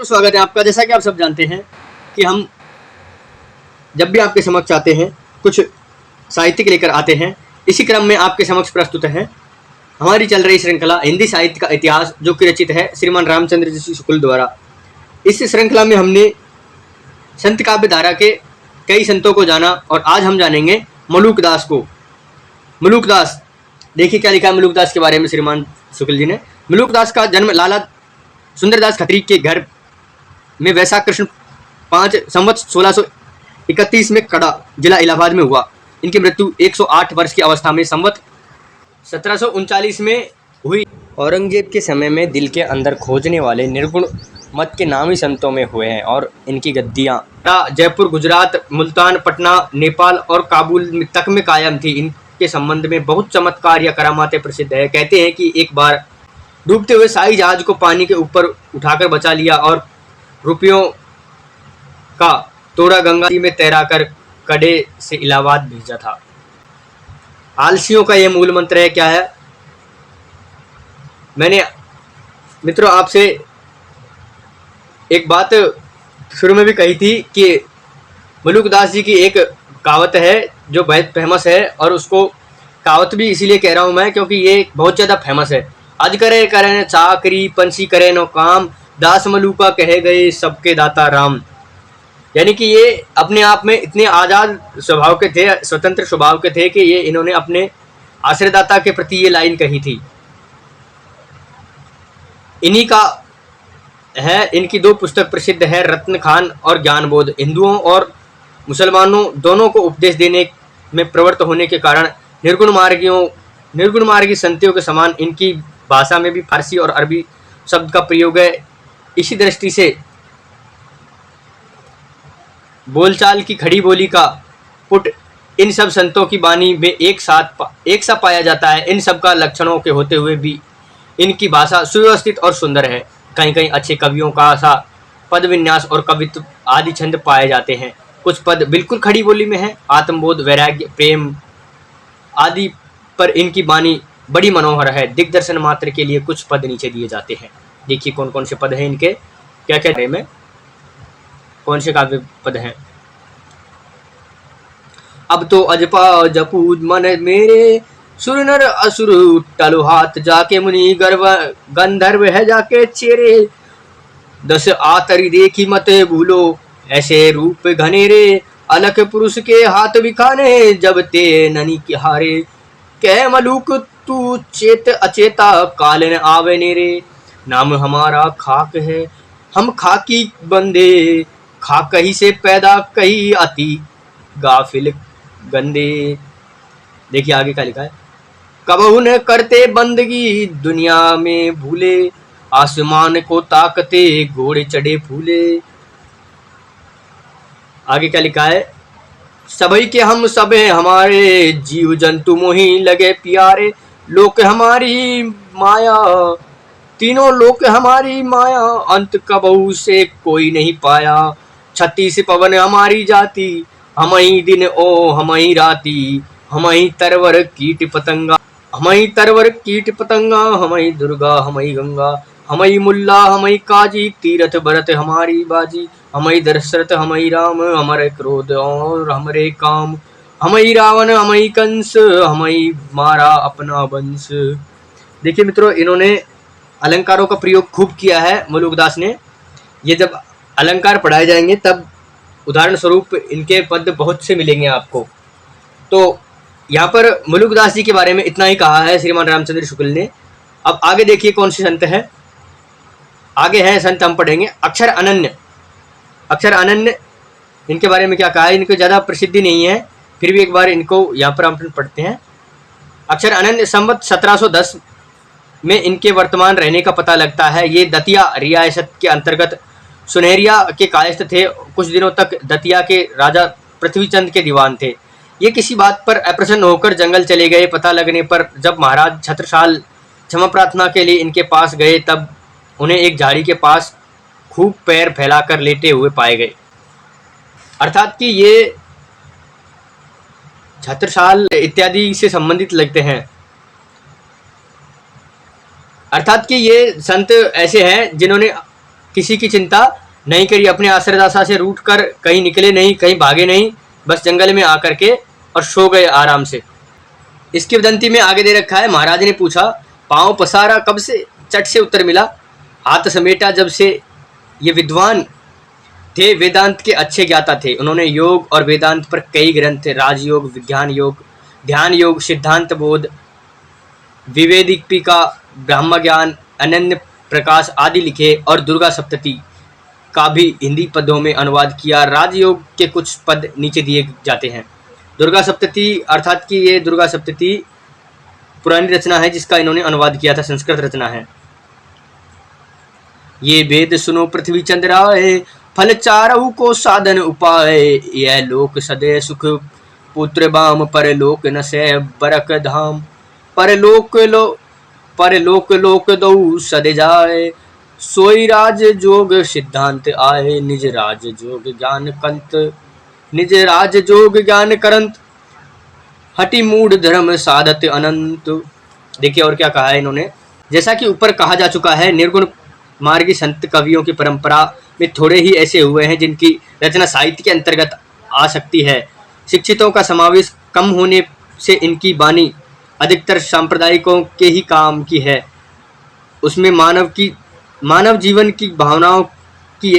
तो स्वागत है आपका। जैसा कि आप सब जानते हैं कि हम जब भी आपके समक्ष आते हैं कुछ साहित्य लेकर आते हैं। इसी क्रम में आपके समक्ष प्रस्तुत है हमारी चल रही श्रृंखला हिंदी साहित्य का इतिहास, जो कि रचित है श्रीमान रामचंद्र जी शुक्ल द्वारा। इस श्रृंखला में हमने संत काव्य धारा के कई संतों को जाना और आज हम जानेंगे मलूकदास को। मलूकदास, देखिए क्या लिखा है मलूकदास के बारे में श्रीमान शुक्ल जी ने। मलूकदास का जन्म लाला सुंदरदास खत्री के घर में वैशाख कृष्ण 5 संवत 1631 में कड़ा जिला इलाहाबाद में हुआ। इनकी मृत्यु 108 वर्ष की अवस्था में संवत 1739 में हुई। औरंगजेब के समय में दिल के अंदर खोजने वाले निर्गुण मत के नामी संतों में हुए हैं और इनकी गद्दियाँ जयपुर, गुजरात, मुल्तान, पटना, नेपाल और काबुल तक में कायम थी। इनके संबंध में बहुत चमत्कार या करामातें प्रसिद्ध है। कहते हैं कि एक बार डूबते हुए शाही जहाज को पानी के ऊपर उठाकर बचा लिया और रुपयों का तोड़ा गंगा में तैराकर कड़े से इलाहाबाद भेजा था। आलसियों का यह मूल मंत्र है। क्या है? मैंने मित्रों आपसे एक बात शुरू में भी कही थी कि मलूकदास जी की एक कहावत है जो बहुत फेमस है, और उसको कहावत भी इसीलिए कह रहा हूँ मैं क्योंकि ये बहुत ज़्यादा फेमस है। आज करे करे चाकरी, पंछी करे नो काम, दास मलूका कहे गए सबके दाता राम। यानी कि ये अपने आप में इतने आज़ाद स्वभाव के थे, स्वतंत्र स्वभाव के थे कि ये इन्होंने अपने आश्रयदाता के प्रति ये लाइन कही थी। इन्हीं का है, इनकी दो पुस्तक प्रसिद्ध है, रत्न खान और ज्ञानबोध। हिंदुओं और मुसलमानों दोनों को उपदेश देने में प्रवृत्त होने के कारण निर्गुण मार्गी संतियों के समान इनकी भाषा में भी फारसी और अरबी शब्द का प्रयोग है। इसी दृष्टि से बोलचाल की खड़ी बोली का पुट इन सब संतों की वाणी में एक सा पाया जाता है। इन सब का लक्षणों के होते हुए भी इनकी भाषा सुव्यवस्थित और सुंदर है। कहीं कहीं अच्छे कवियों का सा पद विन्यास और कवित्व आदि छंद पाए जाते हैं। कुछ पद बिल्कुल खड़ी बोली में है। आत्मबोध, वैराग्य, प्रेम आदि पर इनकी वाणी बड़ी मनोहर है। दिग्दर्शन मात्र के लिए कुछ पद नीचे दिए जाते हैं। देखिए कौन कौन से पद हैं इनके, क्या क्या में कौन से काव्य पद हैं। अब तो अजपा जपूज मन मेरे, सुर नर असुर टलो हाथ, जाके मुनि गर्व गंधर्व है जाके चेरे, 10 आतरी देखी मत भूलो, ऐसे रूप घनेरे, अलख पुरुष के हाथ बिखाने, जब ते ननी के हारे, कह मलूक तू चेत अचेता, काल न आवे नेरे, नाम हमारा खाक है हम खाकी बंदे, खाक ही से पैदा कही अति गाफिल गंदे। देखिए आगे क्या लिखा है। कबहू न करते बंदगी दुनिया में भूले, आसमान को ताकते घोड़े चढ़े फूले। आगे क्या लिखा है। सभी के हम सब हैं हमारे, जीव जंतु मोही लगे प्यारे, लोक हमारी माया तीनों लोक हमारी माया, अंत कबहू से कोई नहीं पाया, 36 पवन हमारी जाति, हम ही दिन ओ हम ही राती, हम ही तरवर कीट पतंगा, हम ही तरवर कीट पतंगा, हम ही दुर्गा हम ही गंगा, हम ही मुल्ला हम ही काजी, तीरथ भरत हमारी बाजी, हम ही दशरथ हम ही राम, हमारे क्रोध और हमारे काम, हम ही रावण हम ही कंस, हम ही मारा अपना वंश। देखिए मित्रों, इन्होंने अलंकारों का प्रयोग खूब किया है मलूकदास ने। ये जब अलंकार पढ़ाए जाएंगे तब उदाहरण स्वरूप इनके पद बहुत से मिलेंगे आपको। तो यहाँ पर मलूकदास जी के बारे में इतना ही कहा है श्रीमान रामचंद्र शुक्ल ने। अब आगे देखिए कौन से संत हैं। आगे हैं संत, हम पढ़ेंगे अक्षर अनन्य। अक्षर अनन्य इनके बारे में क्या कहा है। इनको ज़्यादा प्रसिद्धि नहीं है, फिर भी एक बार इनको यहाँ पर हम पढ़ते हैं। अक्षर अनन्य संवत 1710 में इनके वर्तमान रहने का पता लगता है। ये दतिया रियासत के अंतर्गत सुनहरिया के कायस्थ थे। कुछ दिनों तक दतिया के राजा पृथ्वीचंद के दीवान थे। ये किसी बात पर अप्रसन्न होकर जंगल चले गए। पता लगने पर जब महाराज छत्रसाल क्षमा प्रार्थना के लिए इनके पास गए तब उन्हें एक झाड़ी के पास खूब पैर फैलाकर लेटे हुए पाए गए। अर्थात कि ये छत्रसाल इत्यादि से संबंधित लगते हैं। अर्थात कि ये संत ऐसे हैं जिन्होंने किसी की चिंता नहीं करी, अपने आश्रयदासा से रूठ कर कहीं निकले नहीं, कहीं भागे नहीं, बस जंगल में आकर के और सो गए आराम से। इसकी वदंती में आगे दे रखा है, महाराज ने पूछा पांव पसारा कब से, चट से उत्तर मिला हाथ समेटा जब से। ये विद्वान थे, वेदांत के अच्छे ज्ञाता थे। उन्होंने योग और वेदांत पर कई ग्रंथ, राजयोग, विज्ञान योग, ध्यान योग, सिद्धांत बोध, विवेदिका, ब्रह्म ज्ञान, अनन्य प्रकाश आदि लिखे और दुर्गा सप्तती का भी हिंदी पदों में अनुवाद किया। राजयोग के कुछ पद नीचे दिए जाते हैं। दुर्गा सप्तती अर्थात कि ये दुर्गा सप्तती पुरानी रचना है जिसका इन्होंने अनुवाद किया था, संस्कृत रचना है। ये वेद सुनो पृथ्वी चंद्राए, फल चारऊ को साधन उपाय, यह लोक सदय सुख पुत्र बाम, पर लोक न से बरक धाम, पर लोक लोक दऊ सद जाए, सोई राज जोग सिद्धांत आए, निज राज जोग ज्ञान कंत, निज राज जोग ज्ञान करंत, हटि मूढ़ धर्म साधत अनंत। देखिए और क्या कहा है इन्होंने। जैसा कि ऊपर कहा जा चुका है, निर्गुण मार्गी संत कवियों की परंपरा में थोड़े ही ऐसे हुए हैं जिनकी रचना साहित्य के अंतर्गत आ सकती है। शिक्षितों का समावेश कम होने से इनकी वाणी अधिकतर सांप्रदायिकों के ही काम की है। उसमें मानव जीवन की भावनाओं की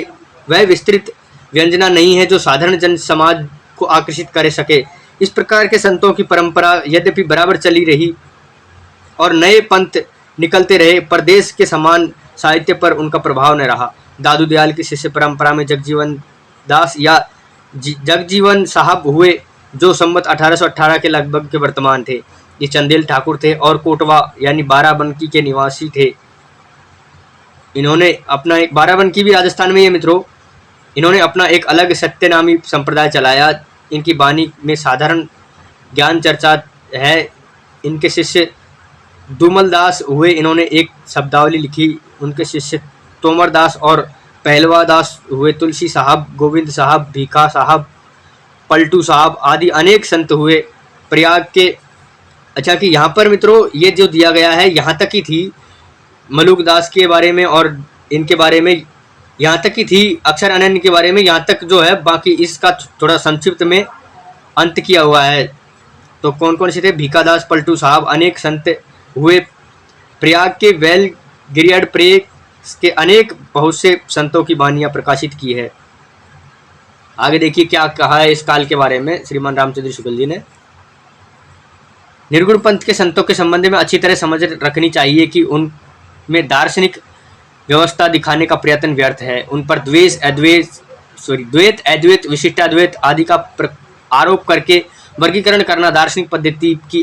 वह विस्तृत व्यंजना नहीं है जो साधारण जन समाज को आकर्षित कर सके। इस प्रकार के संतों की परंपरा यद्यपि बराबर चली रही और नए पंथ निकलते रहे, पर देश के समान साहित्य पर उनका प्रभाव न रहा। दादू दयाल की शिष्य परंपरा में जगजीवन दास या जगजीवन साहब हुए, जो संवत 1818 के लगभग के वर्तमान थे। ये चंदेल ठाकुर थे और कोटवा यानी बाराबंकी के निवासी थे। इन्होंने अपना एक, बाराबंकी भी राजस्थान में ही है मित्रों, इन्होंने अपना एक अलग सत्यनामी संप्रदाय चलाया। इनकी वाणी में साधारण ज्ञान चर्चा है। इनके शिष्य दुमल दास हुए, इन्होंने एक शब्दावली लिखी। उनके शिष्य तोमर दास और पहलवा दास हुए। तुलसी साहब, गोविंद साहब, भीखा साहब, पलटू साहब आदि अनेक संत हुए प्रयाग के। अच्छा कि यहाँ पर मित्रों ये जो दिया गया है यहाँ तक ही थी मलुक दास के बारे में और इनके बारे में, यहाँ तक ही थी अक्षर अनन्य के बारे में, यहाँ तक जो है। बाकी इसका थोड़ा संक्षिप्त में अंत किया हुआ है। तो कौन कौन से थे? भीखा दास, पलटू साहब, अनेक संत हुए प्रयाग के। वेल गिरियड प्रेस के अनेक बहुत से संतों की वाणियाँ प्रकाशित की है। आगे देखिए क्या कहा है इस काल के बारे में श्रीमान रामचंद्र शुक्ल जी ने। निर्गुण पंथ के संतों के संबंध में अच्छी तरह समझ रखनी चाहिए कि उनमें दार्शनिक व्यवस्था दिखाने का प्रयत्न व्यर्थ है। उन पर द्वैत, अद्वैत, विशिष्टाद्वैत आदि का आरोप करके वर्गीकरण करना, दार्शनिक पद्धति की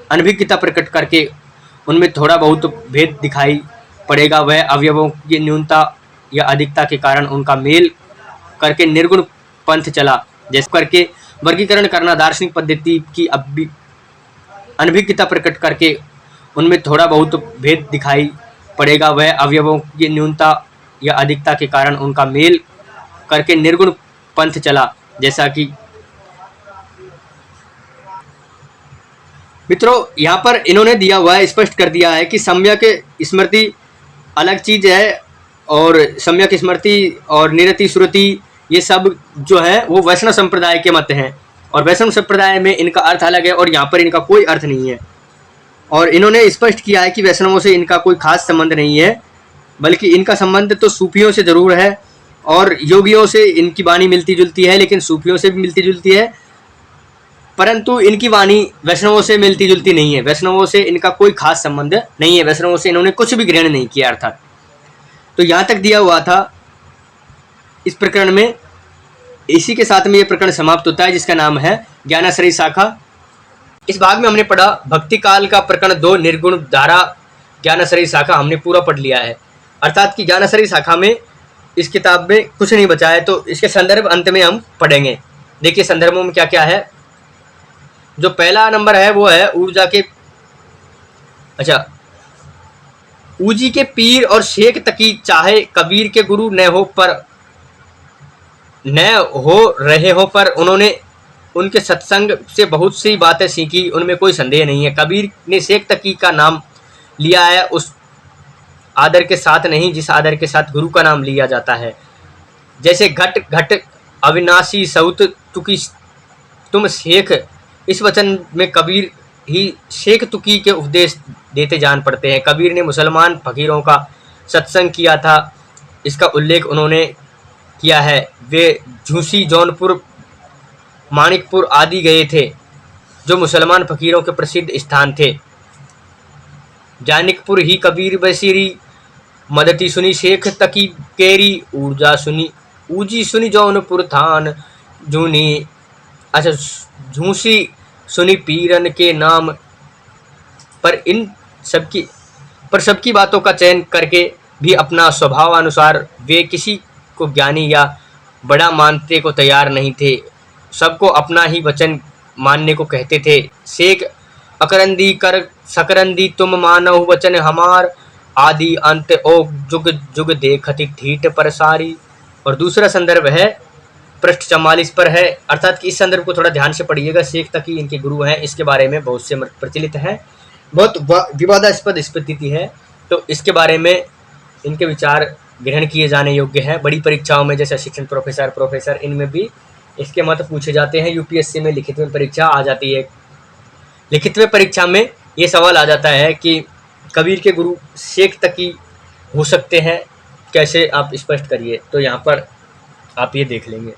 अनभिज्ञता प्रकट करके उनमें थोड़ा बहुत भेद दिखाई पड़ेगा। वह अवयवों की न्यूनता या अधिकता के कारण उनका मेल करके निर्गुण पंथ चला। जैसे करके वर्गीकरण करना, दार्शनिक पद्धति की अनभिज्ञता प्रकट करके उनमें थोड़ा बहुत भेद दिखाई पड़ेगा। वह अवयवों की न्यूनता या अधिकता के कारण उनका मेल करके निर्गुण पंथ चला। जैसा कि मित्रों यहाँ पर इन्होंने दिया हुआ है, स्पष्ट कर दिया है कि सम्यक स्मृति अलग चीज है और सम्यक स्मृति और निरति श्रुति ये सब जो है वो वैष्णव संप्रदाय के मत हैं और वैष्णव संप्रदाय में इनका अर्थ अलग है और यहाँ पर इनका कोई अर्थ नहीं है। और इन्होंने स्पष्ट किया है कि वैष्णवों से इनका कोई खास संबंध नहीं है, बल्कि इनका संबंध तो सूफियों से जरूर है और योगियों से इनकी वाणी मिलती जुलती है, लेकिन सूफियों से भी मिलती जुलती है, परंतु इनकी वाणी वैष्णवों से मिलती जुलती नहीं है। वैष्णवों से इनका कोई खास संबंध नहीं है, वैष्णवों से इन्होंने कुछ भी ग्रहण नहीं किया अर्थात। तो यहाँ तक दिया हुआ था इस प्रकरण में। इसी के साथ में ये प्रकरण समाप्त होता है जिसका नाम है ज्ञानाश्रयी शाखा। इस भाग में हमने पढ़ा भक्ति काल का प्रकरण 2 निर्गुण धारा ज्ञानाश्रयी शाखा हमने पूरा पढ़ लिया है। अर्थात कि ज्ञानाश्रयी शाखा में इस किताब में कुछ नहीं बचा है, तो इसके संदर्भ अंत में हम पढ़ेंगे। देखिए संदर्भों में क्या क्या है। जो पहला नंबर है वो है ऊर्जा के, अच्छा, ऊजी के पीर और शेख तकी चाहे कबीर के गुरु न हो रहे हो, पर उन्होंने उनके सत्संग से बहुत सी बातें सीखी, उनमें कोई संदेह नहीं है। कबीर ने शेख तकी का नाम लिया है उस आदर के साथ नहीं जिस आदर के साथ गुरु का नाम लिया जाता है। जैसे घट घट अविनाशी सउत तुकी तुम शेख, इस वचन में कबीर ही शेख तुकी के उपदेश देते जान पड़ते हैं। कबीर ने मुसलमान फकीरों का सत्संग किया था, इसका उल्लेख उन्होंने किया है। वे झूसी, जौनपुर, मानिकपुर आदि गए थे जो मुसलमान फकीरों के प्रसिद्ध स्थान थे। जानिकपुर ही कबीर बसीरी, मदती सुनी शेख तकी केरी, ऊर्जा सुनी ऊजी सुनी जौनपुर थान, जूनी अच्छा झूसी सुनी पीरन के नाम। पर सबकी बातों का चयन करके भी अपना स्वभाव अनुसार वे किसी को ज्ञानी या बड़ा मानते को तैयार नहीं थे, सबको अपना ही वचन मानने को कहते थे। शेख अकरंदी कर सकरंदी तुम मानव वचन हमार, आदि अंत ओ जुग जुग देखती ठीठ पर सारी। और दूसरा संदर्भ है पृष्ठ 44 पर है, अर्थात कि इस संदर्भ को थोड़ा ध्यान से पढ़िएगा। शेख तकी इनके गुरु हैं, इसके बारे में बहुत से प्रचलित है, बहुत विवादास्पद स्थिति है, तो इसके बारे में इनके विचार ग्रहण किए जाने योग्य है। बड़ी परीक्षाओं में जैसे असिस्टेंट प्रोफेसर इनमें भी इसके मत पूछे जाते हैं। यूपीएससी में लिखित में परीक्षा आ जाती है, लिखित में परीक्षा में ये सवाल आ जाता है कि कबीर के गुरु शेख तकी हो सकते हैं, कैसे आप स्पष्ट करिए। तो यहाँ पर आप ये देख लेंगे।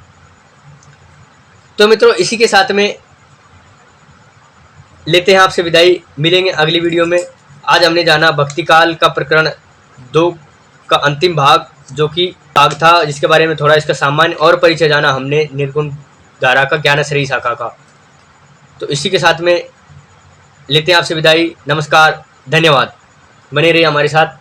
तो मित्रों, इसी के साथ में लेते हैं आपसे विदाई, मिलेंगे अगली वीडियो में। आज हमने जाना भक्ति काल का प्रकरण 2 का अंतिम भाग, जो कि भाग था जिसके बारे में थोड़ा इसका सामान्य और परिचय जाना हमने निर्गुण धारा का, ज्ञानश्रेयी शाखा का। तो इसी के साथ में लेते हैं आपसे विदाई। नमस्कार, धन्यवाद, बने रहिए हमारे साथ।